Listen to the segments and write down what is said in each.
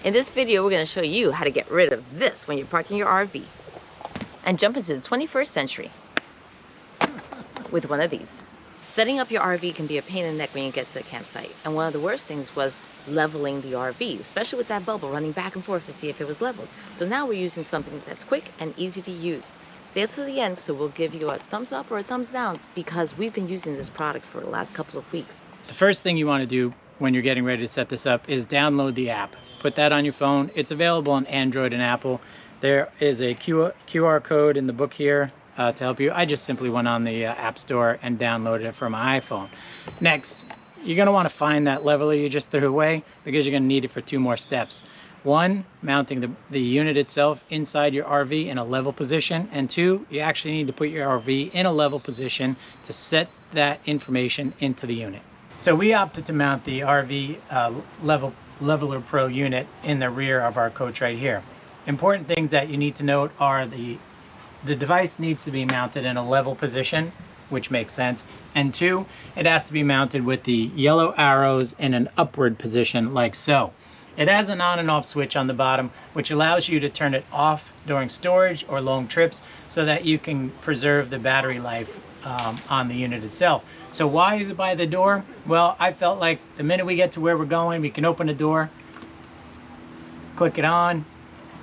In this video, we're going to show you how to get rid of this when you're parking your RV and jump into the 21st century with one of these. Setting up your RV can be a pain in the neck when you get to the campsite, and one of the worst things was leveling the RV, especially with that bubble running back and forth to see if it was leveled. So now we're using something that's quick and easy to use. Stay till the end, so we'll give you a thumbs up or a thumbs down because we've been using this product for the last couple of weeks. The first thing you want to do when you're getting ready to set this up is download the app. Put that on your phone. It's available on Android and Apple. There is a QR code in the book here to help you. I just simply went on the App Store and downloaded it for my iPhone. Next, you're going to want to find that leveler you just threw away because you're going to need it for two more steps. One, mounting the unit itself inside your RV in a level position, and two, you actually need to put your RV in a level position to set that information into the unit. So we opted to mount the RV Leveler Pro unit in the rear of our coach right here. Important things that you need to note are the device needs to be mounted in a level position, which makes sense, and two, it has to be mounted with the yellow arrows in an upward position like so. It has an on and off switch on the bottom, which allows you to turn it off during storage or long trips so that you can preserve the battery life on the unit itself. So why is it by the door? Well, I felt like the minute we get to where we're going, we can open the door, click it on,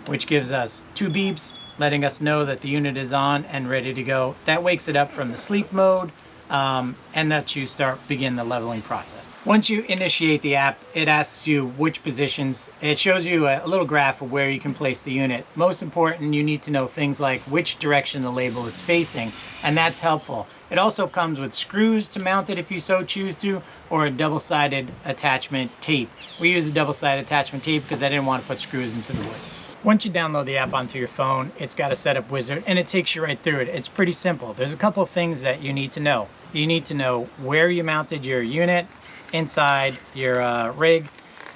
which gives us two beeps, letting us know that the unit is on and ready to go. That wakes it up from the sleep mode and lets you begin the leveling process. Once you initiate the app, it asks you which positions. It shows you a little graph of where you can place the unit. Most important, you need to know things like which direction the label is facing, and that's helpful. It also comes with screws to mount it if you so choose to, or a double-sided attachment tape. We use a double-sided attachment tape because I didn't want to put screws into the wood. Once you download the app onto your phone, it's got a setup wizard and it takes you right through it. It's pretty simple. There's a couple of things that you need to know. You need to know where you mounted your unit inside your rig.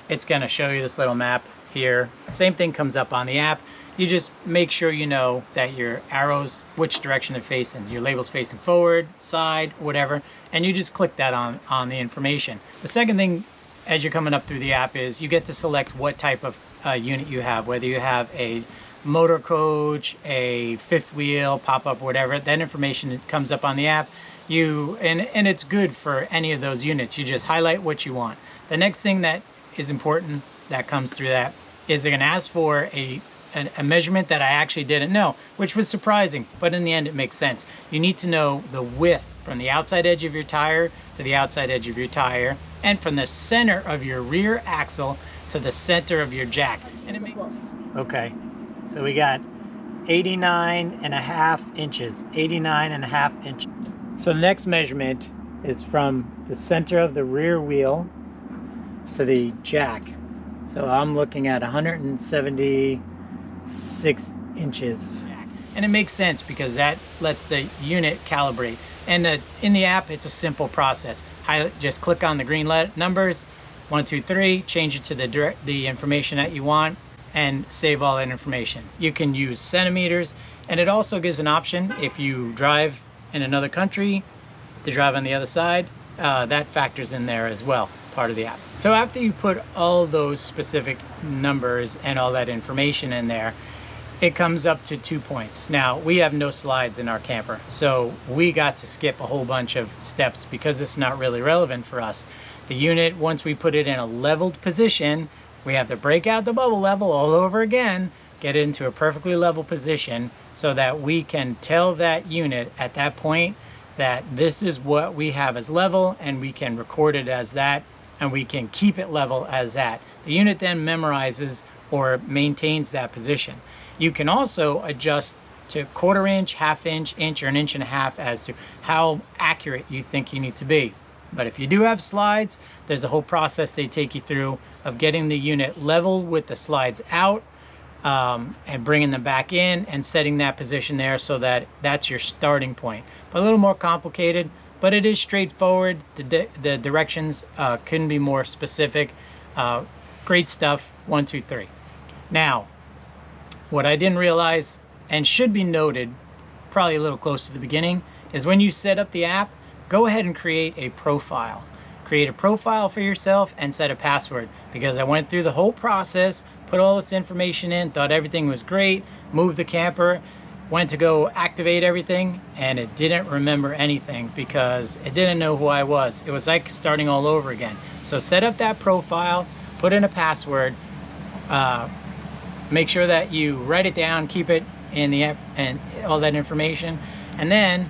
It's going to show you this little map here. Same thing comes up on the app. You just make sure you know that your arrows, which direction they're facing. Your label's facing forward, side, whatever, and you just click that on the information. The second thing as you're coming up through the app is you get to select what type of unit you have, whether you have a motor coach, a fifth wheel, pop-up, whatever. That information comes up on the app. And it's good for any of those units. You just highlight what you want. The next thing that is important that comes through that is they're going to ask for a measurement that I actually didn't know, which was surprising, but in the end it makes sense. You need to know the width from the outside edge of your tire to the outside edge of your tire, and from the center of your rear axle to the center of your jack. Okay, so we got 89.5 inches, 89.5 inches. So the next measurement is from the center of the rear wheel to the jack. So I'm looking at 176 inches. And it makes sense because that lets the unit calibrate. And in the app, it's a simple process. Just click on the green numbers, 1, 2, 3, change it to the information that you want, and save all that information. You can use centimeters, and it also gives an option if you drive in another country to drive on the other side. That factors in there as well, part of the app. So after you put all those specific numbers and all that information in there, it comes up to 2 points. Now, we have no slides in our camper, so we got to skip a whole bunch of steps because it's not really relevant for us. The unit, once we put it in a leveled position, we have to break out the bubble level all over again, get it into a perfectly level position so that we can tell that unit at that point that this is what we have as level, and we can record it as that, and we can keep it level as that. The unit then memorizes or maintains that position. You can also adjust to 1/4 inch, 1/2 inch, inch, or 1.5 inches as to how accurate you think you need to be. But if you do have slides, there's a whole process they take you through of getting the unit level with the slides out and bringing them back in and setting that position there so that that's your starting point. But a little more complicated, but it is straightforward. The directions couldn't be more specific. Great stuff, 1, 2, 3. Now, what I didn't realize and should be noted, probably a little close to the beginning, is when you set up the app, go ahead and create a profile. Create a profile for yourself and set a password, because I went through the whole process, put all this information in, thought everything was great, moved the camper, went to go activate everything, and it didn't remember anything because it didn't know who I was. It was like starting all over again. So set up that profile, put in a password, make sure that you write it down, keep it in the app and all that information, and then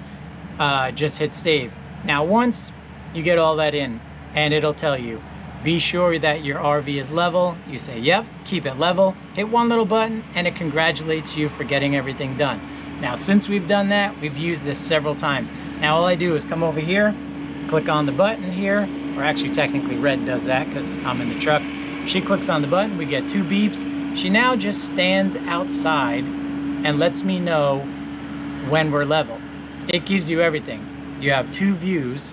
just hit save. Now once you get all that in, and it'll tell you, be sure that your RV is level. You say, yep, keep it level. Hit one little button and it congratulates you for getting everything done. Now, since we've done that, we've used this several times. Now, all I do is come over here, click on the button here, or actually technically Red does that because I'm in the truck. She clicks on the button, we get 2 beeps. She now just stands outside and lets me know when we're level. It gives you everything. You have 2 views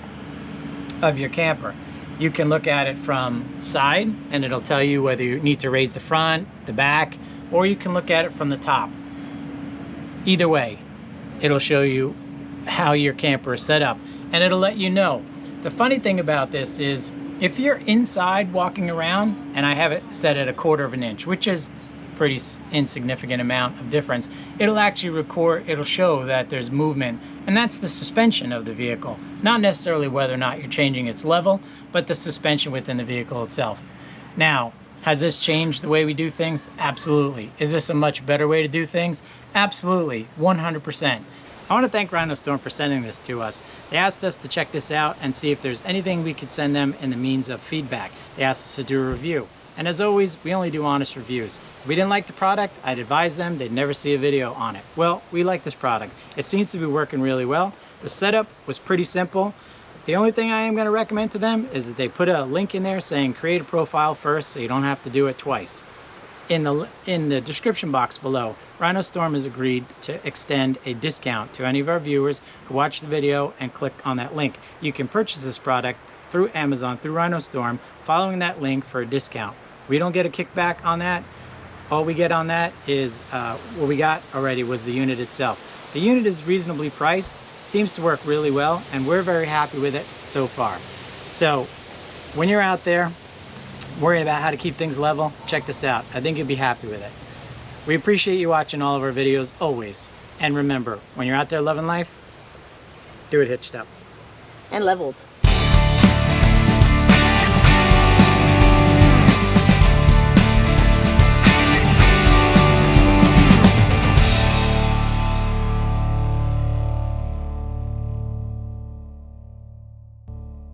of your camper. You can look at it from side and it'll tell you whether you need to raise the front, the back, or you can look at it from the top. Either way, it'll show you how your camper is set up and it'll let you know. The funny thing about this is if you're inside walking around, and I have it set at 1/4 inch, which is pretty insignificant amount of difference, it'll actually record, it'll show that there's movement, and that's the suspension of the vehicle, not necessarily whether or not you're changing its level, but the suspension within the vehicle itself. Now, has this changed the way we do things? Absolutely. Is this a much better way to do things? Absolutely, 100%. I want to thank Rhino Storm for sending this to us. They asked us to check this out and see if there's anything we could send them in the means of feedback. They asked us to do a review. And as always, we only do honest reviews. If we didn't like the product, I'd advise them they'd never see a video on it. Well, we like this product. It seems to be working really well. The setup was pretty simple. The only thing I am going to recommend to them is that they put a link in there saying create a profile first so you don't have to do it twice. In the description box below, Rhino Storm has agreed to extend a discount to any of our viewers who watch the video and click on that link. You can purchase this product through Amazon, through Rhino Storm, following that link for a discount. We don't get a kickback on that. All we get on that is what we got already was the unit itself. The unit is reasonably priced, seems to work really well, and we're very happy with it so far. So when you're out there worrying about how to keep things level, check this out. I think you'll be happy with it. We appreciate you watching all of our videos always. And remember, when you're out there loving life, do it hitched up. And leveled.